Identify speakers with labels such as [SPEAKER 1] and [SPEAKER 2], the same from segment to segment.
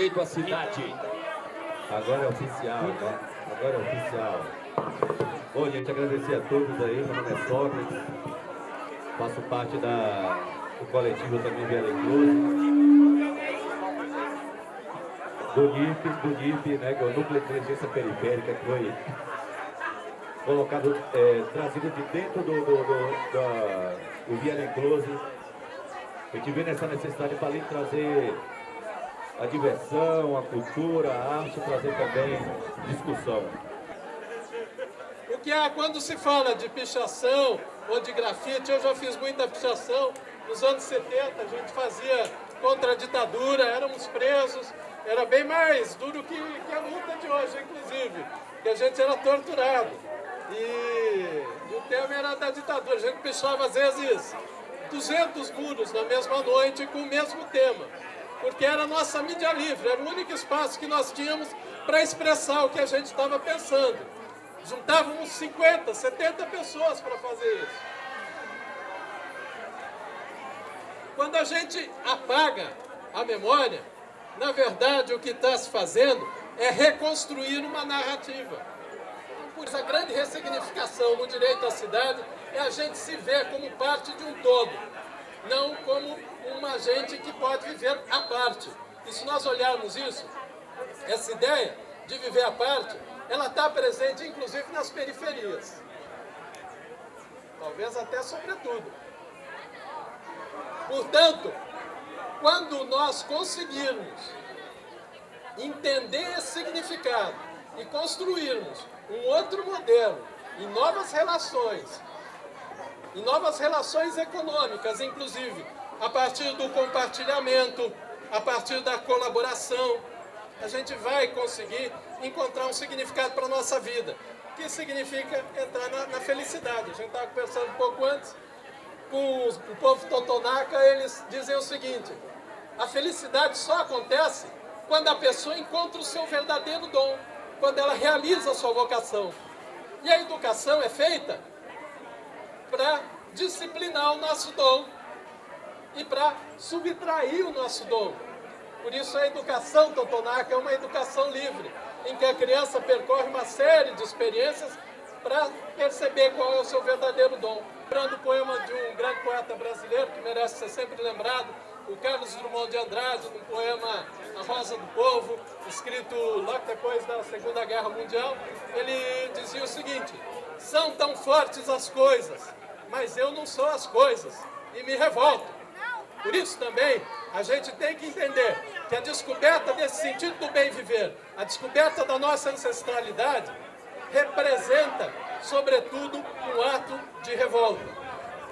[SPEAKER 1] Feito a cidade.
[SPEAKER 2] Agora é oficial, né? Agora é oficial. Bom, gente, agradecer a todos aí. Meu nome é Sócrates. Faço parte do coletivo também Via Incluso. Do NIP, né? Que é o Núcleo de Inteligência Periférica, que foi colocado, trazido de dentro do Via Incluso. A gente vê nessa necessidade para ali trazer a diversão, a cultura, a arte, trazer também discussão.
[SPEAKER 3] O que é quando se fala de pichação ou de grafite, eu já fiz muita pichação. Nos anos 70 a gente fazia contra a ditadura, éramos presos, era bem mais duro que a luta de hoje, inclusive, que a gente era torturado. E o tema era da ditadura, a gente pichava às vezes 200 muros na mesma noite com o mesmo tema. Porque era a nossa mídia livre, era o único espaço que nós tínhamos para expressar o que a gente estava pensando. Juntávamos 50, 70 pessoas para fazer isso. Quando a gente apaga a memória, na verdade o que está se fazendo é reconstruir uma narrativa. Por isso a grande ressignificação no direito à cidade é a gente se ver como parte de um todo, não como uma gente que pode viver à parte. E se nós olharmos isso, essa ideia de viver à parte, ela está presente inclusive nas periferias. Talvez até sobretudo. Portanto, quando nós conseguirmos entender esse significado e construirmos um outro modelo em novas relações econômicas, inclusive, a partir do compartilhamento, a partir da colaboração, a gente vai conseguir encontrar um significado para a nossa vida, que significa entrar na felicidade. A gente estava conversando um pouco antes com o povo totonaca, eles dizem o seguinte: a felicidade só acontece quando a pessoa encontra o seu verdadeiro dom, quando ela realiza a sua vocação. E a educação é feita para disciplinar o nosso dom e para subtrair o nosso dom. Por isso a educação totonaca é uma educação livre, em que a criança percorre uma série de experiências para perceber qual é o seu verdadeiro dom. Lembrando o poema de um grande poeta brasileiro, que merece ser sempre lembrado, o Carlos Drummond de Andrade, no poema A Rosa do Povo, escrito logo depois da Segunda Guerra Mundial, ele dizia o seguinte: são tão fortes as coisas, mas eu não sou as coisas, e me revolto. Por isso também a gente tem que entender que a descoberta desse sentido do bem viver, a descoberta da nossa ancestralidade, representa, sobretudo, um ato de revolta.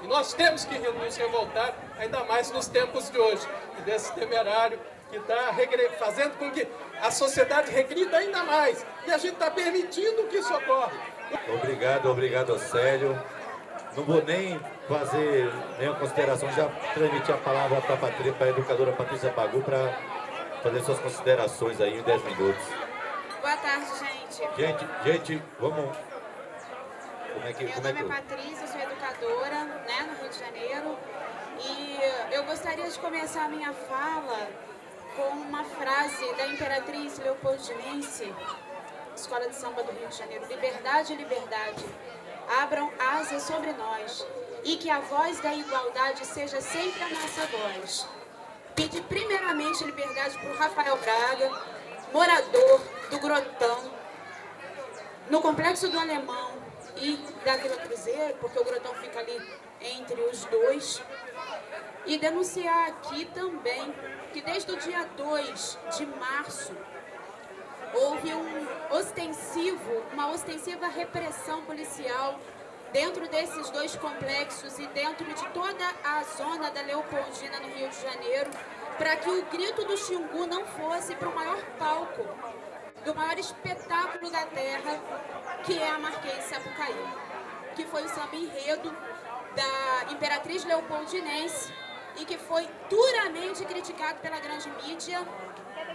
[SPEAKER 3] E nós temos que nos revoltar, ainda mais nos tempos de hoje, desse temerário que está fazendo com que a sociedade regrida ainda mais. E a gente está permitindo que isso ocorra.
[SPEAKER 2] Obrigado, Célio. Não vou nem fazer nenhuma consideração, já transmiti a palavra para a educadora Patrícia Pagu para fazer suas considerações aí em 10 minutos.
[SPEAKER 4] Boa tarde, gente.
[SPEAKER 2] Gente, vamos...
[SPEAKER 4] Meu nome é Patrícia, eu sou educadora, né, no Rio de Janeiro, e eu gostaria de começar a minha fala com uma frase da Imperatriz Leopoldinense, Escola de Samba do Rio de Janeiro: liberdade, liberdade, abram asas sobre nós, e que a voz da igualdade seja sempre a nossa voz. Pedi primeiramente liberdade para o Rafael Braga, morador do Grotão, no Complexo do Alemão e da Vila Cruzeiro, porque o Grotão fica ali entre os dois, e denunciar aqui também que desde o dia 2 de março houve uma ostensiva repressão policial dentro desses dois complexos e dentro de toda a zona da Leopoldina, no Rio de Janeiro, para que o grito do Xingu não fosse para o maior palco do maior espetáculo da terra, que é a Marquês de Sapucaí, que foi o samba enredo da Imperatriz Leopoldinense e que foi duramente criticado pela grande mídia,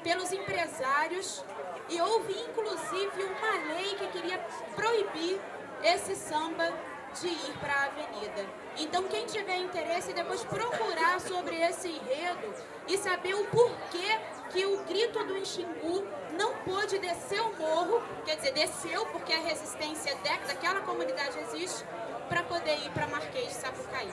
[SPEAKER 4] pelos empresários, e houve inclusive uma lei que queria proibir esse samba de ir para a avenida. Então quem tiver interesse, depois procurar sobre esse enredo e saber o porquê que o grito do Xingu não pôde descer o morro, quer dizer, desceu porque a resistência daquela comunidade existe, para poder ir para Marquês de Sapucaí.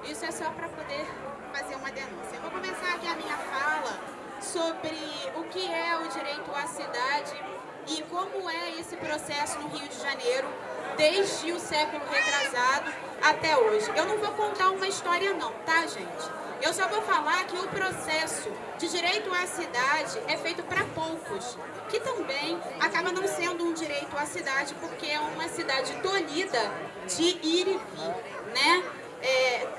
[SPEAKER 4] Isso é só para poder fazer uma denúncia. Eu vou começar aqui a minha fala sobre o que é o direito à cidade e como é esse processo no Rio de Janeiro, desde o século retrasado até hoje. Eu não vou contar uma história não, tá, gente? Eu só vou falar que o processo de direito à cidade é feito para poucos, que também acaba não sendo um direito à cidade, porque é uma cidade tolhida de ir e vir, né?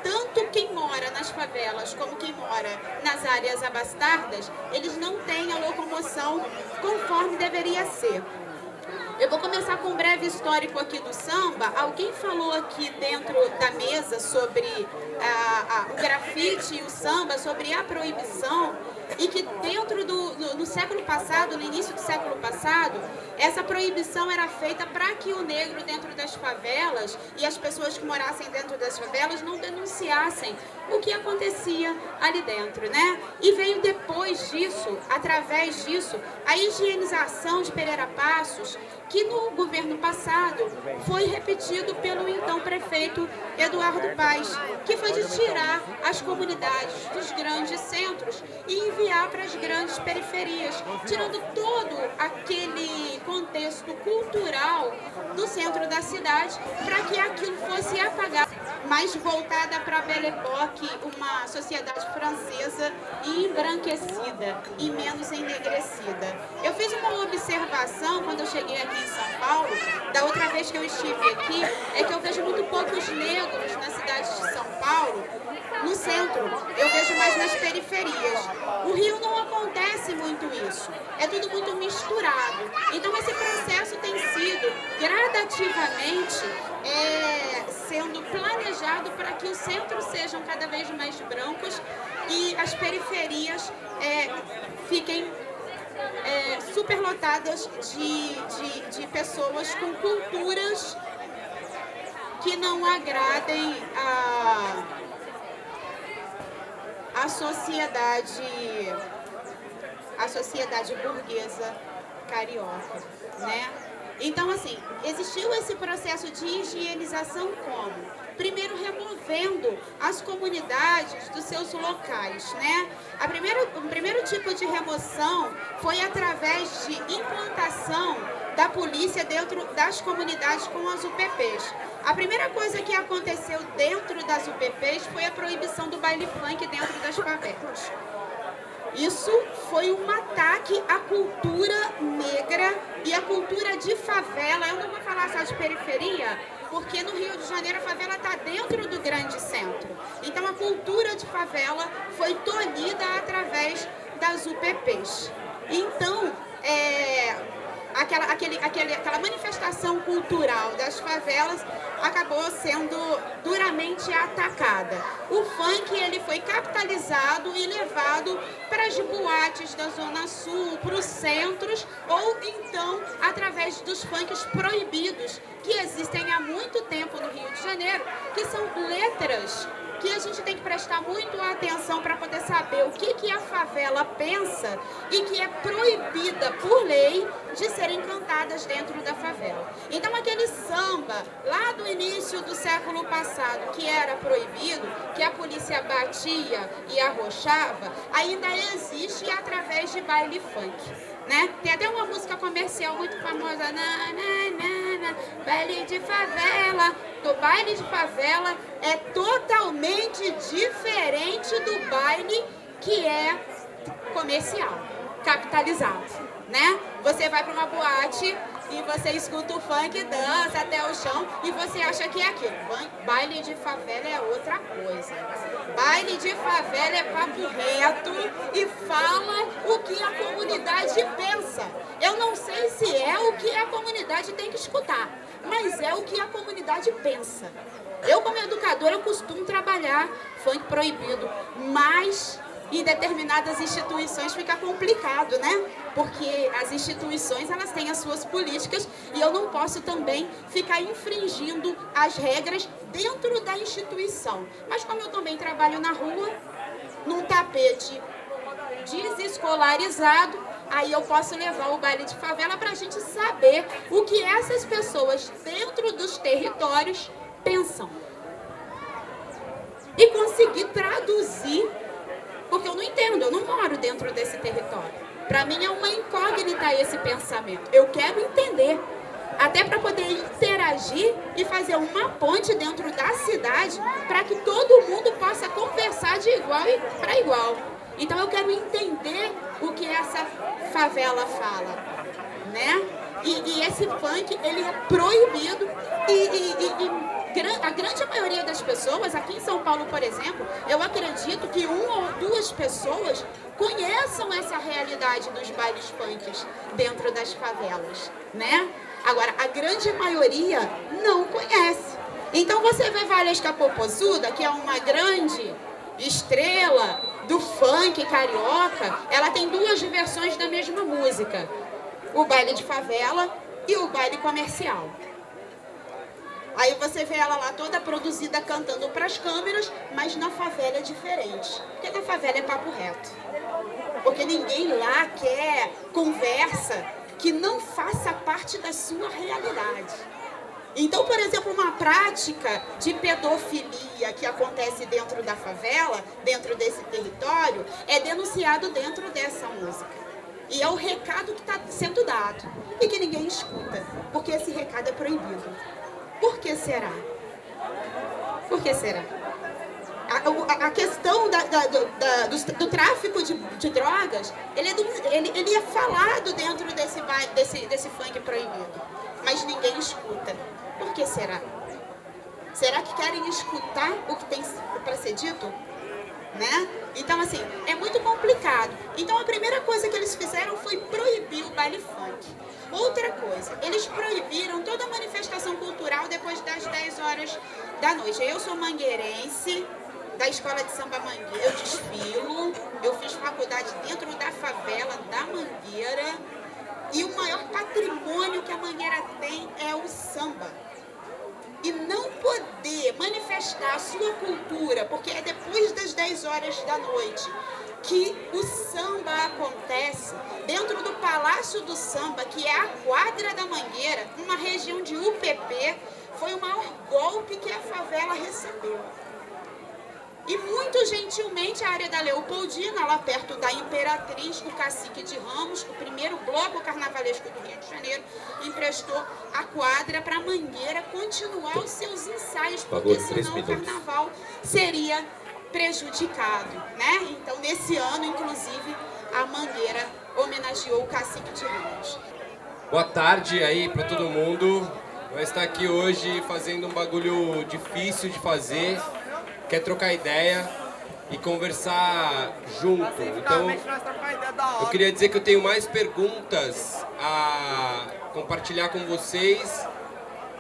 [SPEAKER 4] Tanto quem mora nas favelas como quem mora nas áreas abastardas, eles não têm a locomoção conforme deveria ser. Eu vou começar com um breve histórico aqui do samba. Alguém falou aqui dentro da mesa sobre o grafite e o samba, sobre a proibição, e que dentro no século passado, no início do século passado, essa proibição era feita para que o negro dentro das favelas e as pessoas que morassem dentro das favelas não denunciassem o que acontecia ali dentro, né? E veio depois disso, através disso, a higienização de Pereira Passos, que no governo passado foi repetido pelo então prefeito Eduardo Paes, que foi de tirar as comunidades dos grandes centros e enviar para as grandes periferias, tirando todo aquele contexto cultural do centro da cidade para que aquilo fosse apagado, mais voltada para a Belle Époque, uma sociedade francesa e embranquecida e menos enegrecida. Eu fiz uma observação quando eu cheguei aqui em São Paulo, da outra vez que eu estive aqui, é que eu vejo muito poucos negros na cidade de São Paulo, no centro, eu vejo mais nas periferias. No Rio não acontece muito isso, é tudo muito misturado. Então esse processo tem sido gradativamente sendo planejado para que os centros sejam cada vez mais brancos e as periferias fiquem superlotadas de pessoas com culturas que não agradem a sociedade burguesa carioca, né? Então, assim, existiu esse processo de higienização como? Primeiro, removendo as comunidades dos seus locais, né? O primeiro tipo de remoção foi através de implantação da polícia dentro das comunidades com as UPPs. A primeira coisa que aconteceu dentro das UPPs foi a proibição do baile funk dentro das favelas. Isso foi um ataque à cultura negra e à cultura de favela. Eu não vou falar só de periferia, porque no Rio de Janeiro a favela está dentro do grande centro. Então a cultura de favela foi tolhida através das UPPs. Então, aquela manifestação cultural das favelas acabou sendo duramente atacada. O funk ele foi capitalizado e levado para as boates da Zona Sul, para os centros, ou então através dos funks proibidos, que existem há muito tempo no Rio de Janeiro, que são letras que a gente tem que prestar muito atenção para poder saber o que a favela pensa e que é proibida por lei de serem cantadas dentro da favela. Então aquele samba lá do início do século passado que era proibido, que a polícia batia e arrochava, ainda existe através de baile funk. Né? Tem até uma música comercial muito famosa, baile de favela. O baile de favela é totalmente diferente do baile que é comercial, capitalizado, né? Você vai para uma boate e você escuta o funk, dança até o chão e você acha que é aquilo. Baile de favela é outra coisa. Baile de favela é papo reto e fala o que a comunidade pensa. Eu não sei se é o que a comunidade tem que escutar, mas é o que a comunidade pensa. Eu, como educadora, eu costumo trabalhar funk proibido, mas em determinadas instituições fica complicado, né? Porque as instituições, elas têm as suas políticas e eu não posso também ficar infringindo as regras dentro da instituição. Mas como eu também trabalho na rua, num tapete desescolarizado, aí eu posso levar o baile de favela para a gente saber o que essas pessoas dentro dos territórios pensam. E conseguir traduzir, porque eu não entendo, eu não moro dentro desse território. Para mim é uma incógnita esse pensamento. Eu quero entender, até para poder interagir e fazer uma ponte dentro da cidade para que todo mundo possa conversar de igual para igual. Então eu quero entender o que essa favela fala, né? E esse funk, ele é proibido a grande maioria das pessoas, aqui em São Paulo, por exemplo, eu acredito que 1 ou 2 pessoas conheçam essa realidade dos bailes funks dentro das favelas, né? Agora, a grande maioria não conhece. Então você vê Valesca Popozuda, que é uma grande estrela do funk carioca, ela tem 2 versões da mesma música: o baile de favela e o baile comercial. Aí você vê ela lá toda produzida cantando para as câmeras, mas na favela é diferente. Porque na favela é papo reto. Porque ninguém lá quer conversa que não faça parte da sua realidade. Então, por exemplo, uma prática de pedofilia que acontece dentro da favela, dentro desse território, é denunciado dentro dessa música. E é o recado que está sendo dado e que ninguém escuta, porque esse recado é proibido. Por que será? Por que será? A questão do tráfico de drogas, ele é falado dentro desse funk proibido, mas ninguém escuta. Por que será? Será que querem escutar o que tem para ser dito? Né? Então, assim, é muito complicado. Então, a primeira coisa que eles fizeram foi proibir o baile funk. Outra coisa, eles proibiram toda manifestação cultural depois das 10 horas da noite. Eu sou mangueirense, da Escola de Samba Mangueira, eu desfilo, eu fiz faculdade dentro da favela da Mangueira, e o maior patrimônio que a Mangueira tem é o samba. E não poder manifestar a sua cultura, porque é depois das 10 horas da noite que o samba acontece, dentro do Palácio do Samba, que é a quadra da Mangueira, uma região de UPP, foi o maior golpe que a favela recebeu. E muito gentilmente a área da Leopoldina, lá perto da Imperatriz, o Cacique de Ramos, o primeiro bloco carnavalesco do Rio de Janeiro, emprestou a quadra para a Mangueira continuar os seus ensaios, porque senão o carnaval seria prejudicado, né? Então, nesse ano, inclusive, a Mangueira homenageou o Cacique de Ramos.
[SPEAKER 1] Boa tarde aí para todo mundo. Vai estar aqui hoje fazendo um bagulho difícil de fazer, quer trocar ideia e conversar junto. Então, eu queria dizer que eu tenho mais perguntas a compartilhar com vocês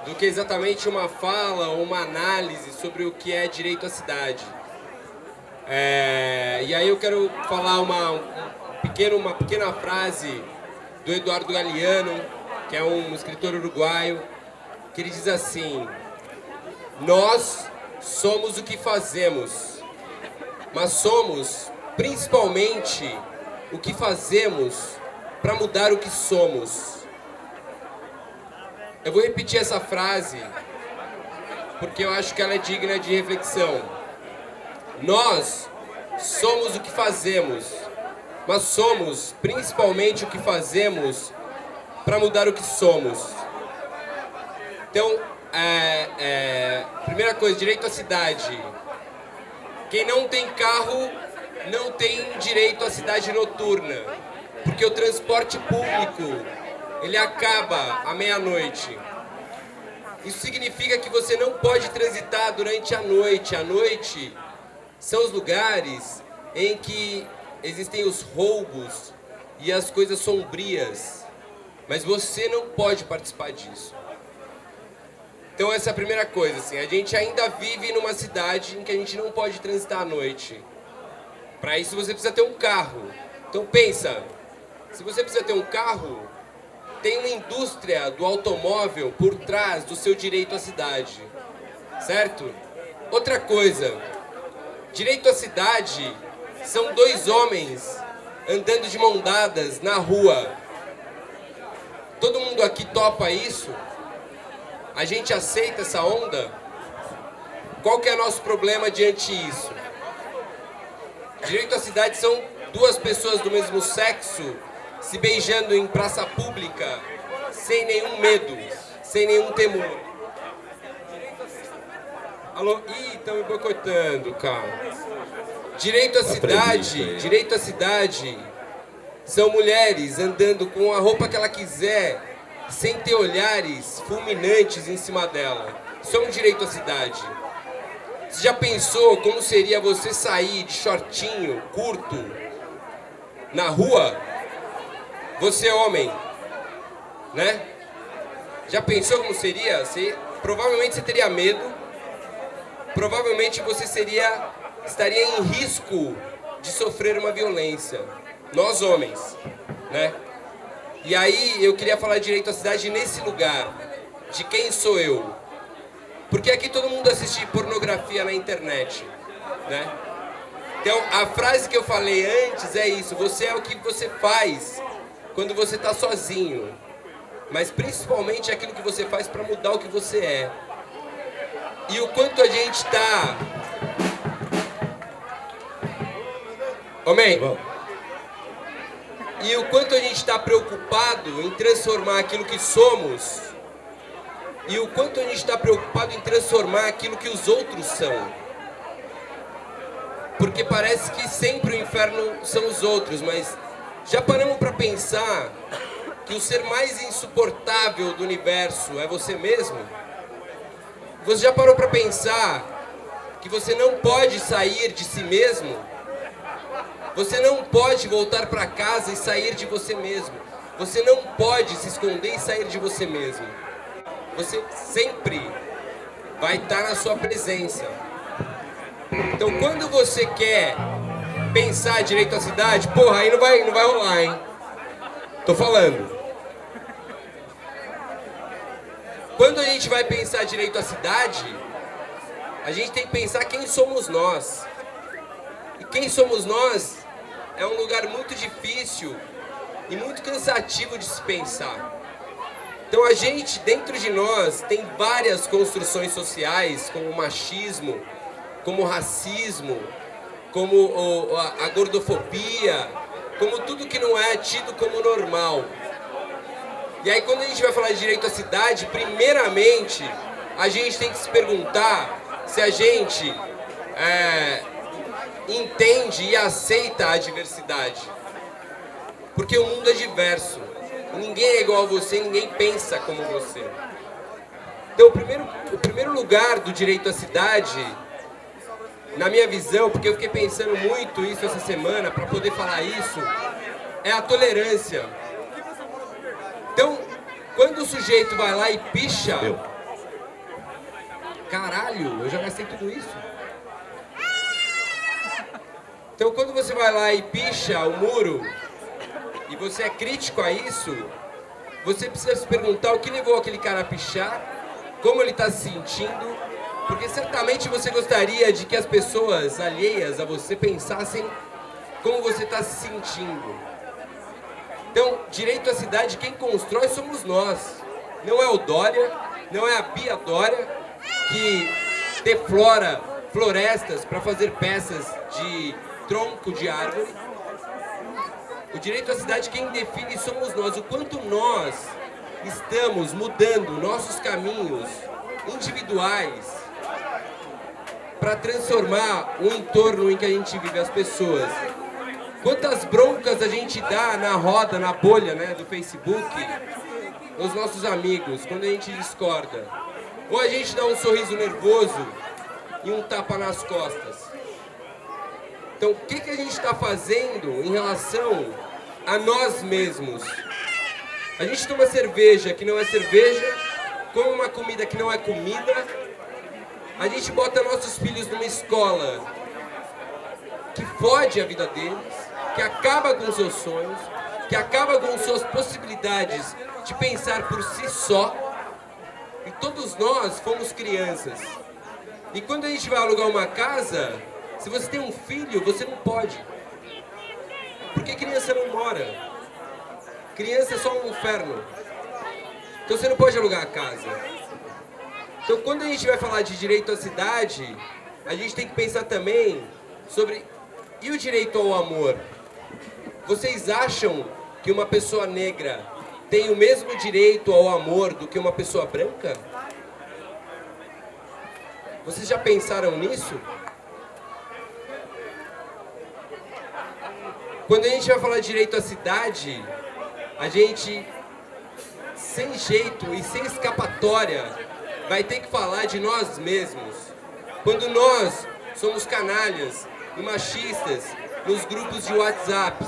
[SPEAKER 1] do que exatamente uma fala ou uma análise sobre o que é direito à cidade. E aí eu quero falar uma pequena frase do Eduardo Galeano, que é um escritor uruguaio, que ele diz assim: nós somos o que fazemos, mas somos principalmente o que fazemos para mudar o que somos. Eu vou repetir essa frase porque eu acho que ela é digna de reflexão. Nós somos o que fazemos, mas somos principalmente o que fazemos para mudar o que somos. Então, primeira coisa, direito à cidade. Quem não tem carro não tem direito à cidade noturna, porque o transporte público, ele acaba à meia-noite. Isso significa que você não pode transitar durante a noite. A noite são os lugares em que existem os roubos e as coisas sombrias, mas você não pode participar disso. Então essa é a primeira coisa, assim, a gente ainda vive numa cidade em que a gente não pode transitar à noite. Para isso você precisa ter um carro. Então pensa, se você precisa ter um carro, tem uma indústria do automóvel por trás do seu direito à cidade, certo? Outra coisa, direito à cidade são 2 homens andando de mão dadas na rua. Todo mundo aqui topa isso? A gente aceita essa onda? Qual que é o nosso problema diante disso? Direito à cidade são duas pessoas do mesmo sexo se beijando em praça pública, sem nenhum medo, sem nenhum temor. Alô? Ih, estão me boicotando, cara. Direito à cidade são mulheres andando com a roupa que ela quiser, sem ter olhares fulminantes em cima dela. Isso é um direito à cidade. Você já pensou como seria você sair de shortinho curto na rua? Você é homem, né? Já pensou como seria? Provavelmente você teria medo. Provavelmente você estaria em risco de sofrer uma violência. Nós homens, né? E aí eu queria falar de direito à cidade nesse lugar. De quem sou eu? Porque aqui todo mundo assiste pornografia na internet, né? Então a frase que eu falei antes é isso: você é o que você faz quando você está sozinho, mas principalmente aquilo que você faz para mudar o que você é. E o quanto a gente está... Amém? E o quanto a gente está preocupado em transformar aquilo que somos, e o quanto a gente está preocupado em transformar aquilo que os outros são. Porque parece que sempre o inferno são os outros, mas já paramos para pensar que o ser mais insuportável do universo é você mesmo? Você já parou para pensar que você não pode sair de si mesmo? Você não pode voltar para casa e sair de você mesmo. Você não pode se esconder e sair de você mesmo. Você sempre vai estar na sua presença. Então, quando você quer pensar direito à cidade, porra, aí não vai rolar, hein? Tô falando. Quando a gente vai pensar direito à cidade, a gente tem que pensar quem somos nós. E quem somos nós é um lugar muito difícil e muito cansativo de se pensar. Então a gente, dentro de nós, tem várias construções sociais, como o machismo, como o racismo, como a gordofobia, como tudo que não é tido como normal. E aí quando a gente vai falar de direito à cidade, primeiramente, a gente tem que se perguntar se a gente entende e aceita a diversidade. Porque o mundo é diverso. Ninguém é igual a você, ninguém pensa como você. Então o primeiro lugar do direito à cidade, na minha visão, porque eu fiquei pensando muito isso essa semana para poder falar isso, é a tolerância. Então, quando o sujeito vai lá e picha... Caralho, eu já gastei tudo isso? Então, quando você vai lá e picha o muro, e você é crítico a isso, você precisa se perguntar o que levou aquele cara a pichar, como ele está se sentindo, porque certamente você gostaria de que as pessoas alheias a você pensassem como você está se sentindo. Então, direito à cidade, quem constrói somos nós. Não é o Dória, não é a Bia Dória, que deflora florestas para fazer peças de tronco de árvore. O direito à cidade, quem define somos nós. O quanto nós estamos mudando nossos caminhos individuais para transformar o entorno em que a gente vive, as pessoas. Quantas broncas a gente dá na roda, na bolha, né, do Facebook, os nossos amigos, quando a gente discorda. Ou a gente dá um sorriso nervoso e um tapa nas costas. Então, o que a gente está fazendo em relação a nós mesmos? A gente toma cerveja que não é cerveja, come uma comida que não é comida, a gente bota nossos filhos numa escola que fode a vida deles, que acaba com seus sonhos, que acaba com suas possibilidades de pensar por si só. E todos nós fomos crianças. E quando a gente vai alugar uma casa, se você tem um filho, você não pode. que criança não mora? Criança é só um inferno. Então você não pode alugar a casa. Então quando a gente vai falar de direito à cidade, a gente tem que pensar também sobre... E o direito ao amor? Vocês acham que uma pessoa negra tem o mesmo direito ao amor do que uma pessoa branca? Vocês já pensaram nisso? Quando a gente vai falar de direito à cidade, a gente, sem jeito e sem escapatória, vai ter que falar de nós mesmos. Quando nós somos canalhas e machistas nos grupos de WhatsApp,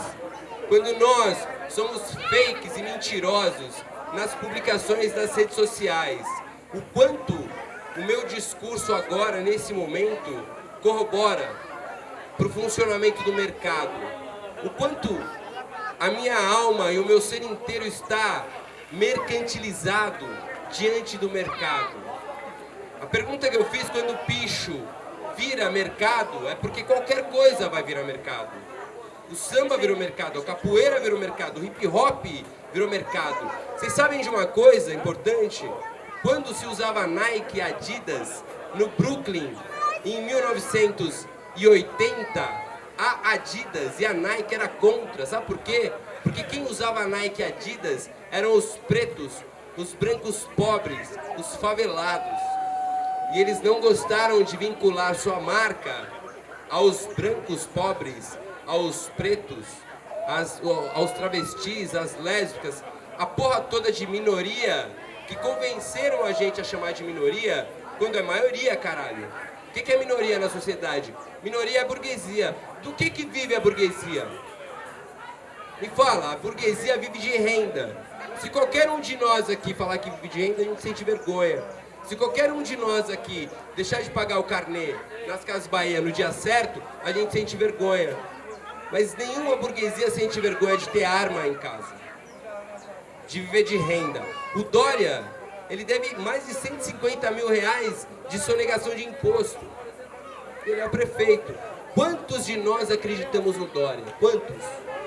[SPEAKER 1] quando nós somos fakes e mentirosos nas publicações das redes sociais, o quanto o meu discurso agora, nesse momento, corrobora para o funcionamento do mercado, o quanto a minha alma e o meu ser inteiro está mercantilizado diante do mercado. A pergunta que eu fiz quando o picho vira mercado é porque qualquer coisa vai virar mercado. O samba virou mercado, a capoeira virou mercado, o hip hop virou mercado. Vocês sabem de uma coisa importante? Quando se usava Nike e Adidas no Brooklyn em 1980, a Adidas e a Nike era contra. Sabe por quê? Porque quem usava Nike e Adidas eram os pretos, os brancos pobres, os favelados. E eles não gostaram de vincular sua marca aos brancos pobres, aos pretos, aos travestis, às lésbicas, a porra toda de minoria, que convenceram a gente a chamar de minoria, quando é maioria, caralho. O que é minoria na sociedade? Minoria é a burguesia. Do que vive a burguesia? Me fala, a burguesia vive de renda. Se qualquer um de nós aqui falar que vive de renda, a gente sente vergonha. Se qualquer um de nós aqui deixar de pagar o carnê nas Casas Bahia no dia certo, a gente sente vergonha. Mas nenhuma burguesia sente vergonha de ter arma em casa, de viver de renda. O Dória, ele deve mais de 150 mil reais de sonegação de imposto. Ele é o prefeito. Quantos de nós acreditamos no Dória? Quantos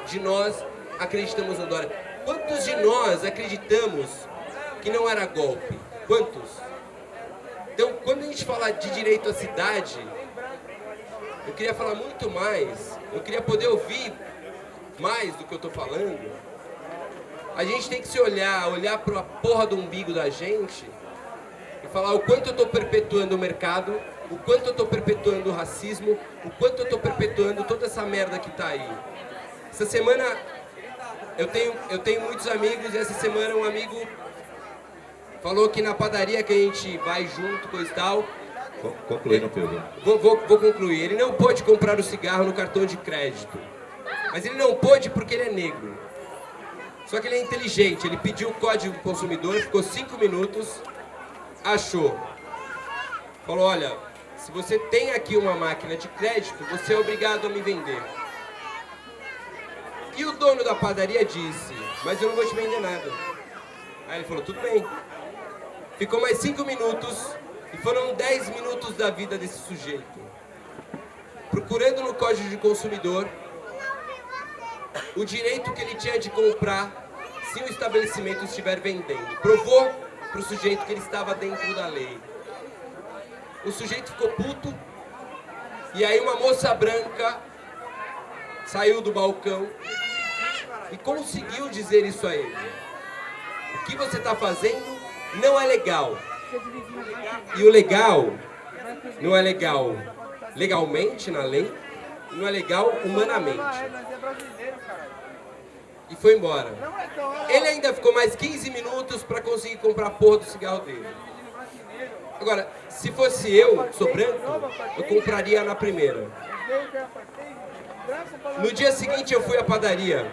[SPEAKER 1] de nós acreditamos no Dória? Quantos de nós acreditamos que não era golpe? Quantos? Então, quando a gente fala de direito à cidade, eu queria falar muito mais, eu queria poder ouvir mais do que eu estou falando. A gente tem que se olhar para a porra do umbigo da gente e falar o quanto eu estou perpetuando o mercado, o quanto eu estou perpetuando o racismo, o quanto eu estou perpetuando toda essa merda que está aí. Essa semana eu tenho muitos amigos e essa semana um amigo falou que na padaria que a gente vai junto, coisa e tal...
[SPEAKER 2] Concluindo, Pedro.
[SPEAKER 1] Vou concluir. Ele não pôde comprar o cigarro no cartão de crédito. Mas ele não pôde porque ele é negro. Só que ele é inteligente. Ele pediu o código do consumidor, ficou 5 minutos, achou. Falou, olha, se você tem aqui uma máquina de crédito, você é obrigado a me vender. E o dono da padaria disse, mas eu não vou te vender nada. Aí ele falou, tudo bem. Ficou mais 5 minutos e foram 10 minutos da vida desse sujeito, procurando no Código de Consumidor o direito que ele tinha de comprar se o estabelecimento estiver vendendo. Provou para o sujeito que ele estava dentro da lei. O sujeito ficou puto e aí uma moça branca saiu do balcão e conseguiu dizer isso a ele. O que você está fazendo não é legal. E o legal não é legal legalmente na lei, não é legal humanamente. E foi embora. Ele ainda ficou mais 15 minutos para conseguir comprar a porra do cigarro dele. Agora, se fosse eu, que sou branco, eu compraria na primeira. No dia seguinte eu fui à padaria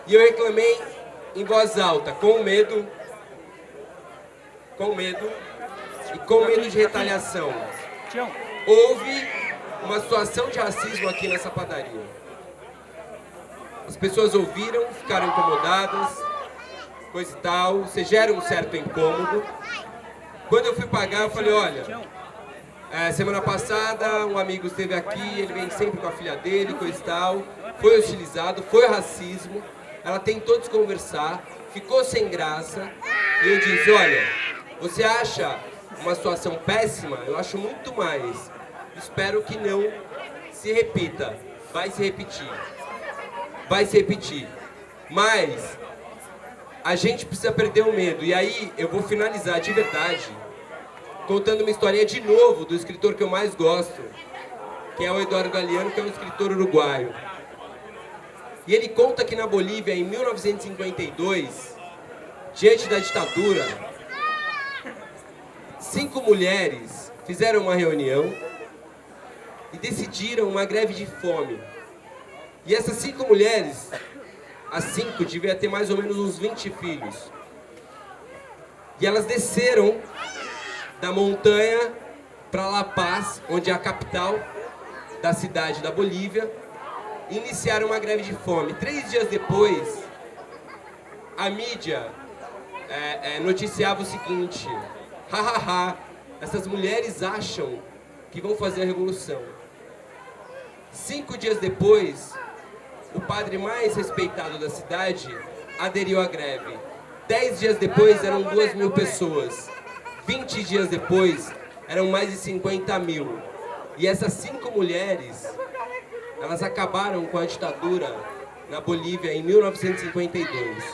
[SPEAKER 1] e eu reclamei em voz alta, com medo e com medo de retaliação. Houve uma situação de racismo aqui nessa padaria. As pessoas ouviram, ficaram incomodadas, coisa e tal, você gera um certo incômodo. Quando eu fui pagar, eu falei, olha, semana passada um amigo esteve aqui, ele vem sempre com a filha dele, coisa e tal. foi hostilizado, foi racismo, ela tentou desconversar, ficou sem graça, e eu disse, olha, você acha uma situação péssima? Eu acho muito mais. Espero que não se repita. Vai se repetir. Vai se repetir. Mas a gente precisa perder o medo. E aí eu vou finalizar de verdade contando uma historinha de novo do escritor que eu mais gosto, que é o Eduardo Galeano, que é um escritor uruguaio. E ele conta que na Bolívia, em 1952, diante da ditadura, 5 mulheres fizeram uma reunião e decidiram uma greve de fome. E essas 5 mulheres, as 5 devia ter mais ou menos uns 20 filhos. E elas desceram da montanha para La Paz, onde é a capital da cidade da Bolívia, e iniciaram uma greve de fome. 3 dias depois, a mídia noticiava o seguinte: hahaha, essas mulheres acham que vão fazer a revolução. 5 dias depois, o padre mais respeitado da cidade aderiu à greve. 10 dias depois eram 2.000 pessoas. 20 dias depois eram mais de 50.000. E essas 5 mulheres, elas acabaram com a ditadura na Bolívia em 1952.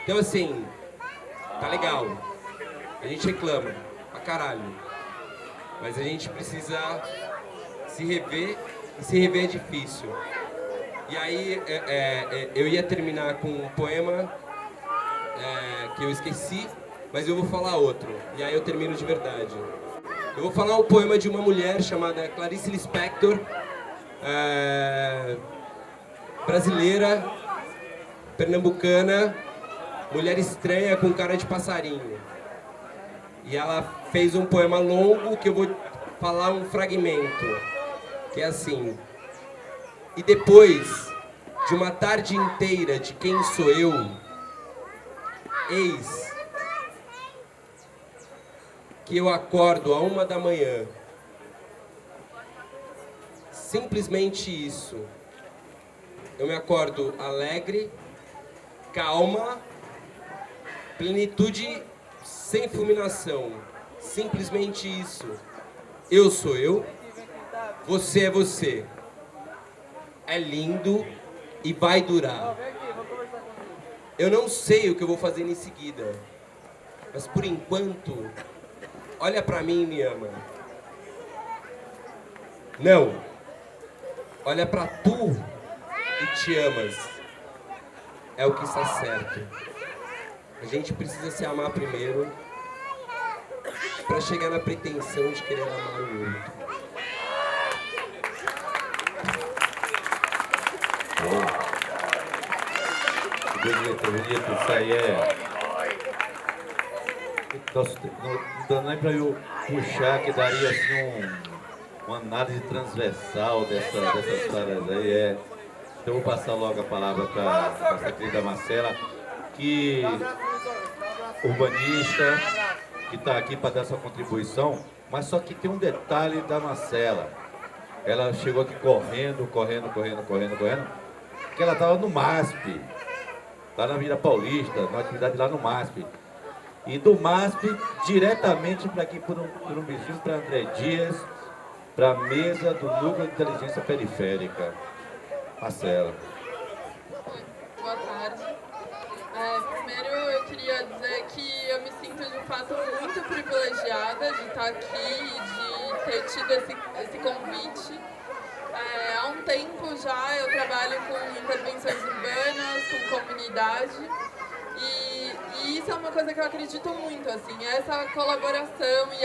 [SPEAKER 1] Então assim, tá legal. A gente reclama pra caralho. Mas a gente precisa se rever, e se rever é difícil. E aí eu ia terminar com um poema que eu esqueci, mas eu vou falar outro. E aí eu termino de verdade. Eu vou falar um poema de uma mulher chamada Clarice Lispector, brasileira, pernambucana, mulher estranha com cara de passarinho. E ela fez um poema longo que eu vou falar um fragmento, que é assim: e depois de uma tarde inteira de quem sou eu, eis que eu acordo à 1 da manhã. Simplesmente isso. Eu me acordo alegre, calma, plenitude sem fulminação. Simplesmente isso. Eu sou eu, você é você. É lindo e vai durar. Eu não sei o que eu vou fazer em seguida, mas por enquanto, olha pra mim e me ama. Não, olha pra tu e te amas. É o que está certo. A gente precisa se amar primeiro pra chegar na pretensão de querer amar o outro.
[SPEAKER 2] Bonito, bonito, isso aí é... Nossa, não dá nem pra eu puxar, que daria assim uma análise transversal dessas histórias aí. Então eu vou passar logo a palavra para a querida Marcela, que urbanista, que está aqui para dar sua contribuição, mas só que tem um detalhe da Marcela. Ela chegou aqui correndo, porque ela estava no MASP, lá na Vila Paulista, numa atividade lá no MASP. E do MASP, diretamente para aqui, por um vizinho, para André Dias, para a mesa do Núcleo de Inteligência Periférica. Marcela.
[SPEAKER 5] Boa tarde. Primeiro eu queria dizer que eu me sinto de fato muito privilegiada de estar aqui e de ter tido esse convite. Há um tempo já eu trabalho com intervenções urbanas, com comunidade, e isso é uma coisa que eu acredito muito, assim, essa colaboração e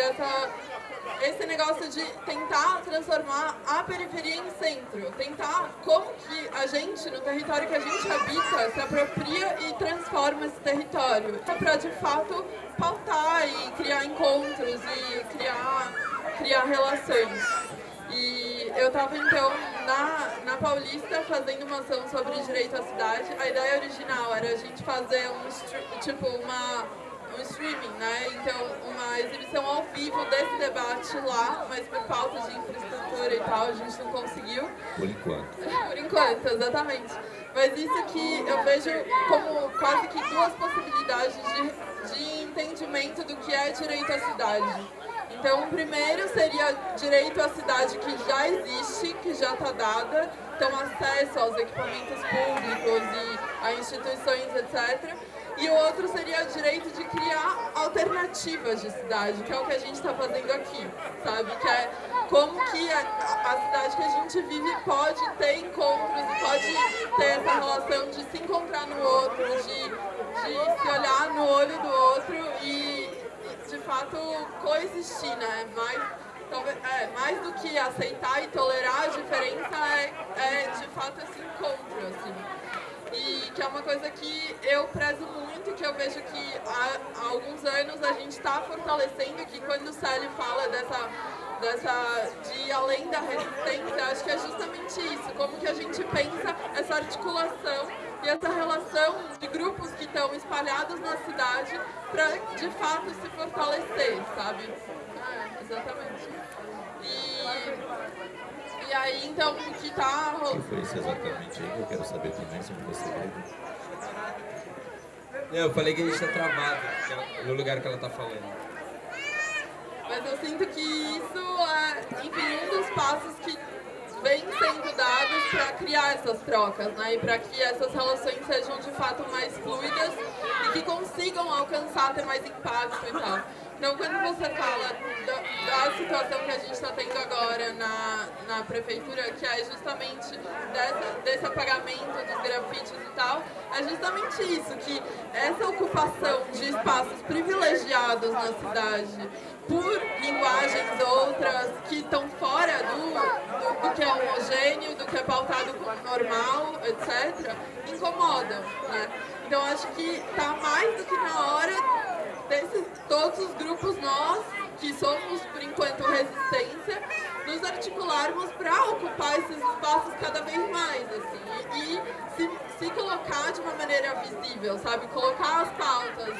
[SPEAKER 5] esse negócio de tentar transformar a periferia em centro, tentar como que a gente, no território que a gente habita, se apropria e transforma esse território, para de fato pautar e criar encontros e criar relações. E eu estava então na Paulista fazendo uma ação sobre direito à cidade. A ideia original era a gente fazer um streaming, né? Então, uma exibição ao vivo desse debate lá, mas por falta de infraestrutura e tal, a gente não conseguiu.
[SPEAKER 2] Por enquanto.
[SPEAKER 5] Por enquanto, exatamente. Mas isso que eu vejo como quase que duas possibilidades de entendimento do que é direito à cidade. Então, o primeiro seria direito à cidade que já existe, que já está dada, então acesso aos equipamentos públicos e a instituições, etc. E o outro seria o direito de criar alternativas de cidade, que é o que a gente está fazendo aqui, sabe? Que é como que a cidade que a gente vive pode ter encontros e pode ter essa relação de se encontrar no outro, de se olhar no olho do outro e, de fato, coexistir, né? Mais do que aceitar e tolerar a diferença, é de fato esse encontro, assim. E que é uma coisa que eu prezo muito, que eu vejo que há alguns anos a gente está fortalecendo, que quando o Célio fala de ir além da resistência, acho que é justamente isso, como que a gente pensa essa articulação e essa relação de grupos que estão espalhados na cidade para, de fato, se fortalecer, sabe? Exatamente. E aí, então, o que tá rolando...
[SPEAKER 2] O que foi isso exatamente aí? Eu quero saber também sobre você.
[SPEAKER 1] Não, eu falei que a gente tá travado no lugar que ela tá falando.
[SPEAKER 5] Mas eu sinto que isso é, enfim, um dos passos que vem sendo dados para criar essas trocas, né? E para que essas relações sejam de fato mais fluidas e que consigam alcançar, ter mais impacto e tal. Então, quando você fala da situação que a gente está tendo agora na prefeitura, que é justamente desse apagamento dos grafites e tal, é justamente isso, que essa ocupação de espaços privilegiados na cidade por linguagens outras que estão fora do que é homogêneo, do que é pautado como normal, etc., incomodam, né? Então, acho que está mais do que na hora todos os grupos, nós, que somos, por enquanto, resistência, nos articularmos para ocupar esses espaços cada vez mais, assim, e se colocar de uma maneira visível, sabe? Colocar as pautas,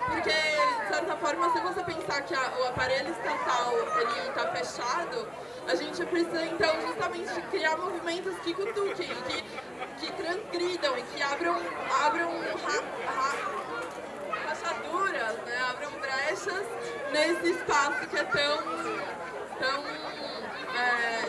[SPEAKER 5] porque, de certa forma, se você pensar que o aparelho estatal, ele está fechado, a gente precisa, então, justamente criar movimentos que cutuquem, que transgridam e que abram rachaduras, né? Abram brechas nesse espaço que é tão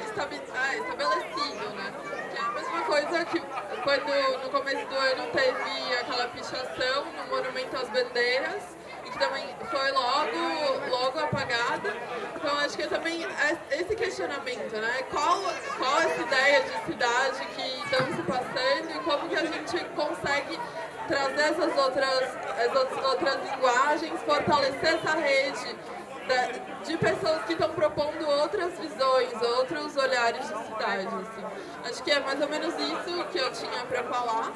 [SPEAKER 5] estabelecido, né? Que é a mesma coisa que quando no começo do ano teve aquela pichação no Monumento às Bandeiras, e que também foi logo apagada. Então acho que também esse questionamento, né? Qual essa ideia de cidade que estamos se passando e como que a gente consegue trazer essas outras linguagens, fortalecer essa rede de pessoas que estão propondo outras visões, outros olhares de cidade, assim. Acho que é mais ou menos isso que eu tinha para falar.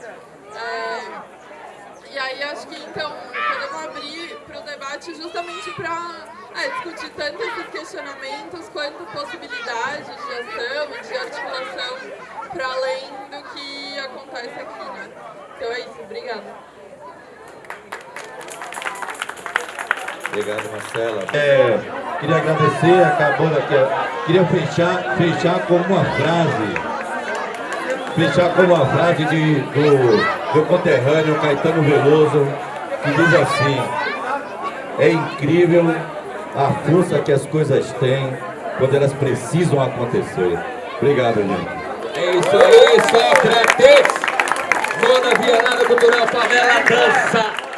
[SPEAKER 5] E aí acho que então podemos abrir para o debate justamente para discutir tanto esses questionamentos quanto possibilidades de ação e de articulação para além do que acontece aqui, né? Então é isso, obrigada.
[SPEAKER 2] Obrigado, Marcela. Queria agradecer, acabando aqui. Queria fechar com uma frase. Fechar com uma frase do meu conterrâneo Caetano Veloso, que diz assim: é incrível a força que as coisas têm quando elas precisam acontecer. Obrigado, gente.
[SPEAKER 1] É isso aí, Sócrates! Zona Bienal Cultural Favela Dança!